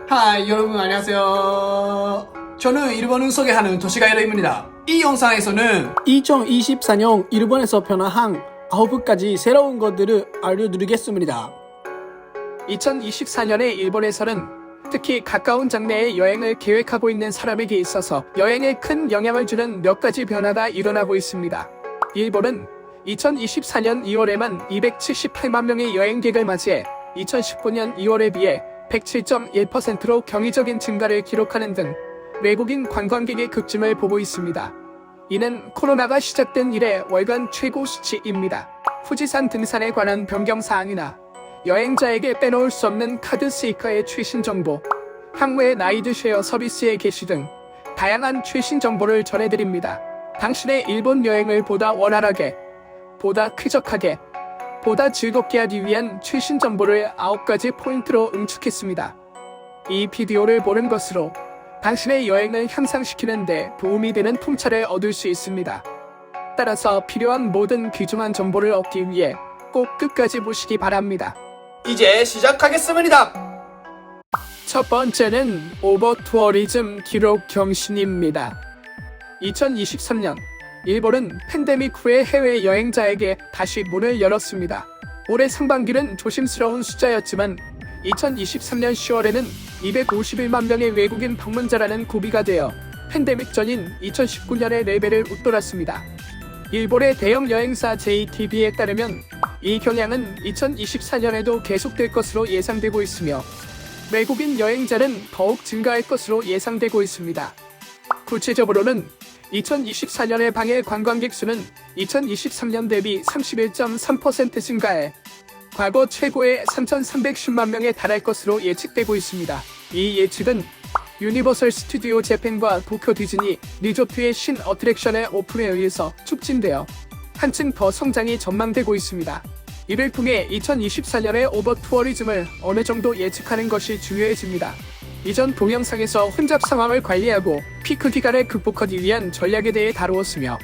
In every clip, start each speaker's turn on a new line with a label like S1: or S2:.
S1: 하이 여러분 안녕하세요. 저는 일본을 소개하는 도시가이로입니다. 이 영상에서는
S2: 2024년 일본에서 변화한 9가지 새로운 것들을 알려드리겠습니다. 2024년에 일본에서는 특히 가까운 장래에 여행을 계획하고 있는 사람에게 있어서 여행에 큰 영향을 주는 몇 가지 변화가 일어나고 있습니다. 일본은 2024년 2월에만 278만 명의 여행객을 맞이해 2019년 2월에 비해 107.1%로 경이적인 증가를 기록하는 등 외국인 관광객의 급증을 보고 있습니다. 이는 코로나가 시작된 이래 월간 최고 수치입니다.富士山 등산에 관한 변경사항이나 여행자에게 빼놓을 수 없는 카드 스이카의 최신 정보, 향후의 라이드쉐어 서비스의 개시 등 다양한 최신 정보를 전해드립니다. 당신의 일본 여행을 보다 원활하게, 보다 쾌적하게, 보다 즐겁게 하기 위한 최신 정보를 9가지 포인트로 응축했습니다. 이 비디오를 보는 것으로 당신의 여행을 향상시키는 데 도움이 되는 통찰을 얻을 수 있습니다. 따라서 필요한 모든 귀중한 정보를 얻기 위해 꼭 끝까지 보시기 바랍니다.
S1: 이제 시작하겠습니다.
S2: 첫 번째는 오버투어리즘 기록 경신입니다. 2023년 일본은 팬데믹 후에 해외 여행자에게 다시 문을 열었습니다. 올해 상반기는 조심스러운 숫자였지만 2023년 10월에는 251만 명의 외국인 방문자라는 고비가 되어 팬데믹 전인 2019년의 레벨을 웃돌았습니다. 일본의 대형 여행사 JTB에 따르면 이 경향은 2024년에도 계속될 것으로 예상되고 있으며 외국인 여행자는 더욱 증가할 것으로 예상되고 있습니다. 구체적으로는 2024년의 방해 관광객 수는 2023년 대비 31.3% 증가해 과거 최고의 3,310만 명에 달할 것으로 예측되고 있습니다. 이 예측은 유니버설 스튜디오 재팬과 도쿄 디즈니 리조트의 신 어트랙션의 오픈에 의해서 촉진되어 한층 더 성장이 전망되고 있습니다. 이를 통해 2024년의 오버투어리즘을 어느 정도 예측하는 것이 중요해집니다. 이전 동영상에서 혼잡 상황을 관리하고 피크 기간을 극복하기 위한 전략에 대해 다루었으며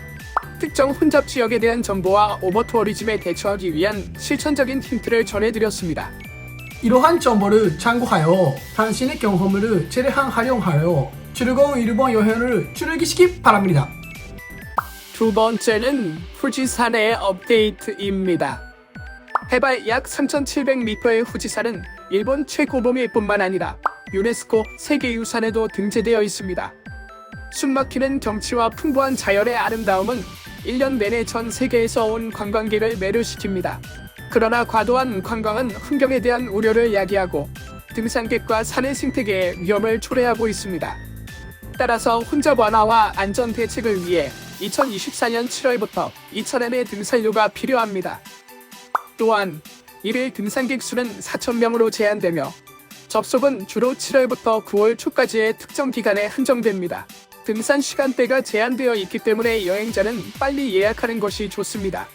S2: 특정 혼잡 지역에 대한 정보와 오버투어리즘에 대처하기 위한 실천적인 힌트를 전해드렸습니다.
S1: 이러한 정보를 참고하여 당신의 경험을 최대한 활용하여 즐거운 일본 여행을 즐기시기 바랍니다.
S2: 두 번째는富士山의 업데이트입니다. 해발 약 3,700m의富士山은 일본 최고봉일 뿐만 아니라 유네스코 세계유산에도 등재되어 있습니다. 숨막히는 경치와 풍부한 자연의 아름다움은 1년 내내 전 세계에서 온 관광객을 매료시킵니다. 그러나 과도한 관광은 환경에 대한 우려를 야기하고 등산객과 산의 생태계에 위험을 초래하고 있습니다. 따라서 혼잡 완화와 안전 대책을 위해 2024년 7월부터 2,000m의 등산료가 필요합니다. 또한 일일 등산객 수는 4,000명으로 제한되며 접속은 주로 7월부터 9월 초까지의 특정 기간에 한정됩니다. 등산 시간대가 제한되어 있기 때문에 여행자는 빨리 예약하는 것이 좋습니다.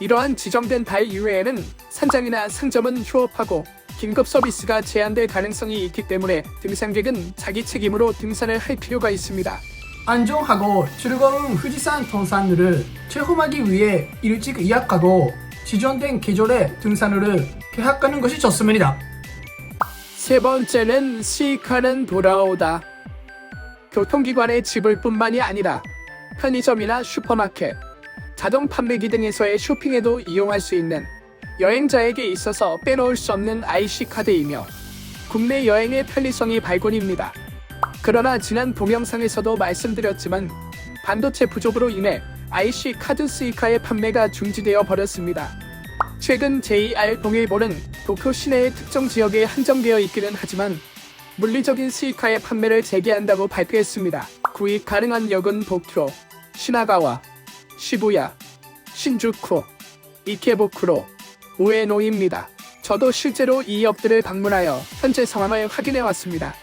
S2: 이러한 지정된 달 이외에는 산장이나 상점은 휴업하고 긴급 서비스가 제한될 가능성이 있기 때문에 등산객은 자기 책임으로 등산을 할 필요가 있습니다.
S1: 안전하고 즐거운富士山 등산을 체험하기 위해 일찍 예약하고 지정된 계절에 등산을 계획하는 것이 좋습니다.
S2: 세 번째는 스이카는 돌아오다. 교통기관의 지불뿐만이 아니라 편의점이나 슈퍼마켓, 자동 판매기 등에서의 쇼핑에도 이용할 수 있는 여행자에게 있어서 빼놓을 수 없는 IC카드이며 국내 여행의 편리성이 발군입니다. 그러나 지난 동영상에서도 말씀드렸지만 반도체 부족으로 인해 IC카드 스이카의 판매가 중지되어 버렸습니다. 최근 JR 동일본은 도쿄 시내의 특정 지역에 한정되어 있기는 하지만 물리적인 스이카의 판매를 재개한다고 발표했습니다. 구입 가능한 역은 도쿄, 시나가와, 시부야, 신주쿠, 이케부쿠로, 우에노입니다. 저도 실제로 이 역들을 방문하여 현재 상황을 확인해 왔습니다.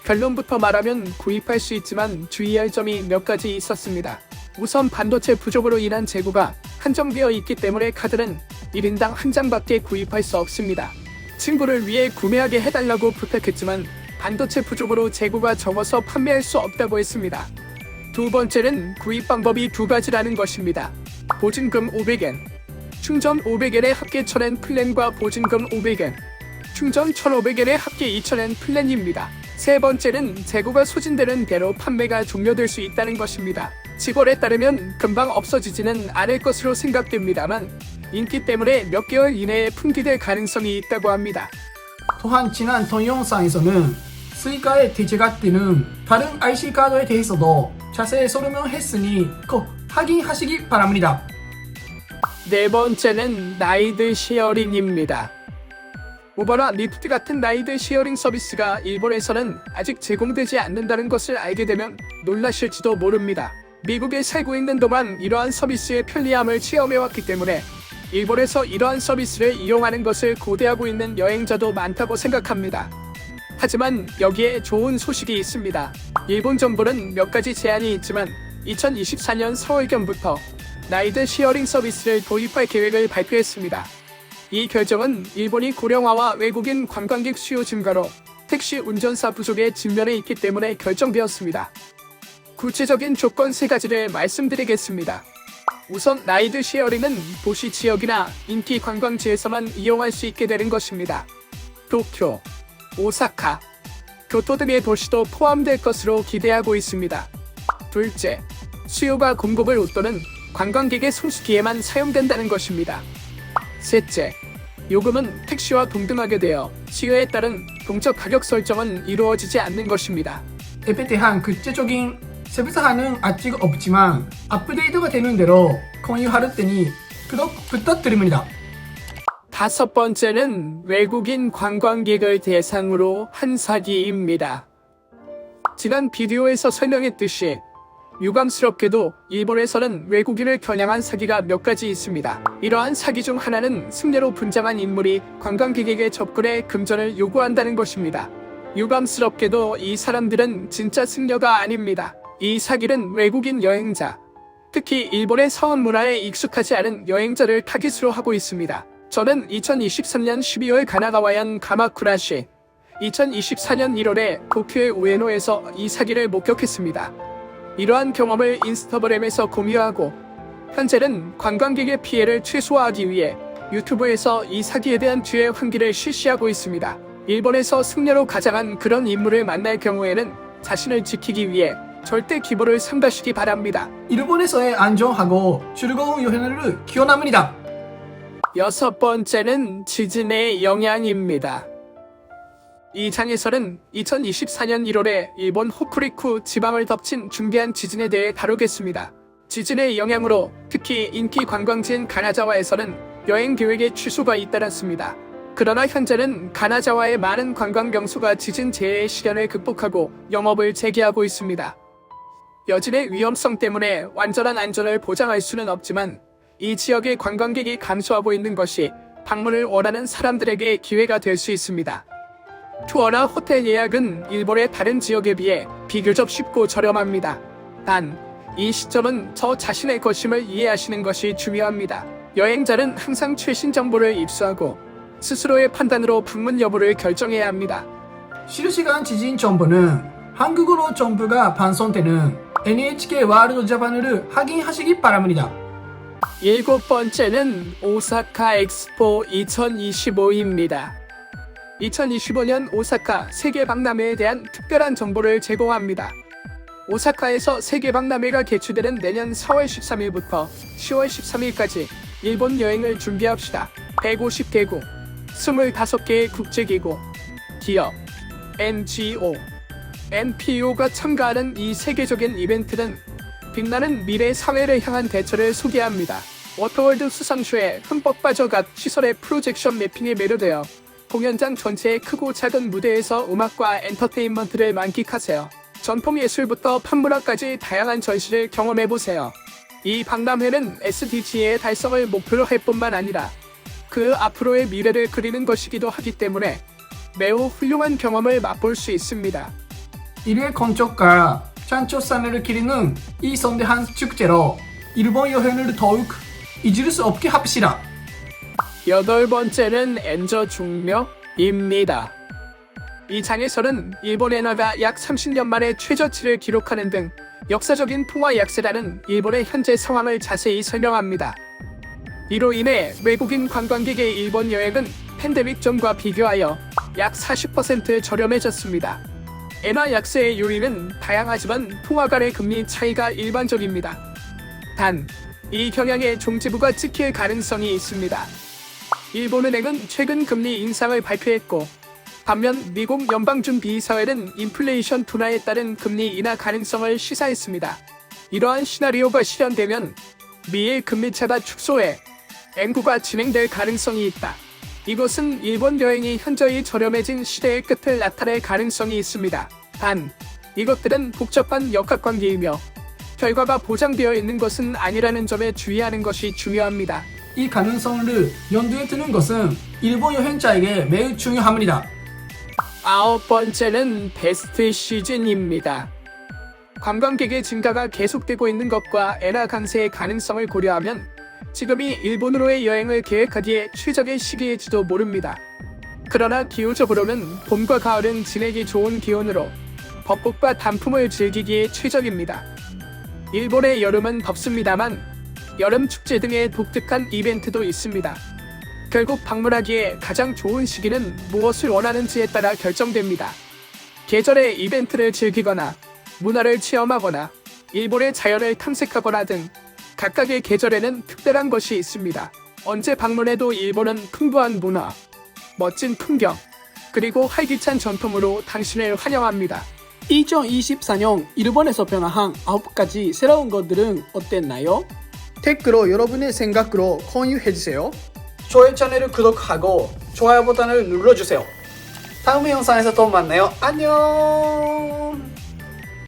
S2: 결론부터 말하면 구입할 수 있지만 주의할 점이 몇 가지 있었습니다. 우선 반도체 부족으로 인한 재고가 한정되어 있기 때문에 카드는 1인당 한 장밖에 구입할 수 없습니다. 친구를 위해 구매하게 해달라고 부탁했지만 반도체 부족으로 재고가 적어서 판매할 수 없다고 했습니다. 두 번째는 구입 방법이 두 가지라는 것입니다. 보증금 500엔, 충전 500엔의 합계 1000엔 플랜과 보증금 500엔, 충전 1,500엔에 합계 2,000엔 플랜입니다. 세 번째는 재고가 소진되는 대로 판매가 종료될 수 있다는 것입니다. 직원에 따르면 금방 없어지지는 않을 것으로 생각됩니다만 인기 때문에 몇 개월 이내에 품귀될 가능성이 있다고 합니다.
S1: 또한 지난 동영상에서는 스이카에 대체가 되는 다른 IC 카드에 대해서도 자세히 설명했으니 꼭 확인하시기 바랍니다.
S2: 네 번째는 라이드 쉐어링입니다. 우버나 리프트 같은 라이드 쉐어링 서비스가 일본에서는 아직 제공되지 않는다는 것을 알게 되면 놀라실지도 모릅니다. 미국에 살고 있는 동안 이러한 서비스의 편리함을 체험해왔기 때문에 일본에서 이러한 서비스를 이용하는 것을 고대하고 있는 여행자도 많다고 생각합니다. 하지만 여기에 좋은 소식이 있습니다. 일본 정부는 몇 가지 제한이 있지만 2024년 4월경부터 라이드 쉐어링 서비스를 도입할 계획을 발표했습니다. 이 결정은 일본이 고령화와 외국인 관광객 수요 증가로 택시 운전사 부족에 직면해 있기 때문에 결정되었습니다. 구체적인 조건 3가지를 말씀드리겠습니다. 우선 라이드 쉐어링은 도시 지역이나 인기 관광지에서만 이용할 수 있게 되는 것입니다. 도쿄, 오사카, 교토 등의 도시도 포함될 것으로 기대하고 있습니다. 둘째, 수요가 공급을 웃도는 관광객의 성수기에만 사용된다는 것입니다. 셋째, 요금은 택시와 동등하게 되어 수요에 따른 동적 가격 설정은 이루어지지 않는 것입니다.
S1: 앱에 대한 구체적인 세부 사항은 아직 없지만 업데이트가 되는 대로 공유할 테니 구독 부탁드립니다.
S2: 다섯 번째는 외국인 관광객을 대상으로 한 사기입니다. 지난 비디오에서 설명했듯이 유감스럽게도 일본에서는 외국인을 겨냥한 사기가 몇 가지 있습니다. 이러한 사기 중 하나는 승려로 분장한 인물이 관광객에게 접근해 금전을 요구한다는 것입니다. 유감스럽게도 이 사람들은 진짜 승려가 아닙니다. 이 사기는 외국인 여행자, 특히 일본의 서원 문화에 익숙하지 않은 여행자를 타깃으로 하고 있습니다. 저는 2023년 12월 가나가와현 가마쿠라시, 2024년 1월에 도쿄의 우에노에서 이 사기를 목격했습니다. 이러한 경험을 인스타그램에서 공유하고 현재는 관광객의 피해를 최소화하기 위해 유튜브에서 이 사기에 대한 뒤의 환기를 실시하고 있습니다. 일본에서 승려로 가장한 그런 인물을 만날 경우에는 자신을 지키기 위해 절대 기부를 삼가시기 바랍니다.
S1: 일본에서의 안전하고 즐거운 여행을 기원합니다.
S2: 여섯 번째는 지진의 영향입니다. 이 장에서는 2024년 1월에 일본 호쿠리쿠 지방을 덮친 중대한 지진에 대해 다루겠습니다. 지진의 영향으로 특히 인기 관광지인 가나자와에서는 여행 계획의 취소가 잇따랐습니다. 그러나 현재는 가나자와의 많은 관광 명소가 지진 재해의 시련을 극복하고 영업을 재개하고 있습니다. 여진의 위험성 때문에 완전한 안전을 보장할 수는 없지만 이 지역의 관광객이 감소하고 있는 것이 방문을 원하는 사람들에게 기회가 될 수 있습니다. 투어나 호텔 예약은 일본의 다른 지역에 비해 비교적 쉽고 저렴합니다. 단, 이 시점은 저 자신의 것임을 이해하시는 것이 중요합니다. 여행자는 항상 최신 정보를 입수하고 스스로의 판단으로 방문 여부를 결정해야 합니다.
S1: 실시간 지진 정보는 한국어로 정보가 방송되는 NHK 월드 자판을 확인하시기 바랍니다.
S2: 일곱 번째는 오사카 엑스포 2025입니다. 2025년 오사카 세계박람회에 대한 특별한 정보를 제공합니다. 오사카에서 세계박람회가 개최되는 내년 4월 13일부터 10월 13일까지 일본 여행을 준비합시다. 150개국, 25개의 국제기구, 기업, NGO, NPO가 참가하는 이 세계적인 이벤트는 빛나는 미래 사회를 향한 대처를 소개합니다. 워터월드 수상쇼에 흠뻑 빠져 각 시설의 프로젝션 매핑에 매료되어 공연장 전체의 크고 작은 무대에서 음악과 엔터테인먼트를 만끽하세요. 전통예술부터 판문화까지 다양한 전시를 경험해보세요. 이 박람회는 SDG의 달성을 목표로 할 뿐만 아니라 그 앞으로의 미래를 그리는 것이기도 하기 때문에 매우 훌륭한 경험을 맛볼 수 있습니다.
S1: 일회 건축가 찬초산을 기리는 이 성대한 축제로 일본 여행을 더욱 잊을 수 없게 합시다.
S2: 여덟 번째는 엔저 중묘입니다. 이 장에서는 일본 엔화가 약 30년 만에 최저치를 기록하는 등 역사적인 풍화 약세라는 일본의 현재 상황을 자세히 설명합니다. 이로 인해 외국인 관광객의 일본 여행은 팬데믹 전과 비교하여 약 40% 저렴해졌습니다. 엔화 약세의 요인은 다양하지만 통화 간의 금리 차이가 일반적입니다. 단, 이 경향에 종지부가 찍힐 가능성이 있습니다. 일본은행은 최근 금리 인상을 발표했고, 반면 미국 연방준비이사회는 인플레이션 둔화에 따른 금리 인하 가능성을 시사했습니다. 이러한 시나리오가 실현되면 미일 금리차가 축소해 엔구가 진행될 가능성이 있다. 이것은 일본 여행이 현저히 저렴해진 시대의 끝을 나타낼 가능성이 있습니다. 단, 이것들은 복잡한 역학관계이며 결과가 보장되어 있는 것은 아니라는 점에 주의하는 것이 중요합니다.
S1: 이 가능성을 염두에 두는 것은 일본 여행자에게 매우 중요합니다.
S2: 9번째는 베스트 시즌입니다. 관광객의 증가가 계속되고 있는 것과 엔화 강세의 가능성을 고려하면 지금이 일본으로의 여행을 계획하기에 최적의 시기일지도 모릅니다. 그러나 기후적으로는 봄과 가을은 지내기 좋은 기온으로 벚꽃과 단풍을 즐기기에 최적입니다. 일본의 여름은 덥습니다만 여름 축제 등의 독특한 이벤트도 있습니다. 결국 방문하기에 가장 좋은 시기는 무엇을 원하는지에 따라 결정됩니다. 계절의 이벤트를 즐기거나 문화를 체험하거나 일본의 자연을 탐색하거나 등 각각의 계절에는 특별한 것이 있습니다. 언제 방문해도 일본은 풍부한 문화, 멋진 풍경, 그리고 활기찬 전통으로 당신을 환영합니다.
S3: 2024년 일본에서 변화한 9가지 새로운 것들은 어땠나요?
S1: 댓글로 여러분의 생각으로 공유해주세요. 저의 채널을 구독하고 좋아요 버튼을 눌러주세요. 다음 영상에서 또 만나요. 안녕.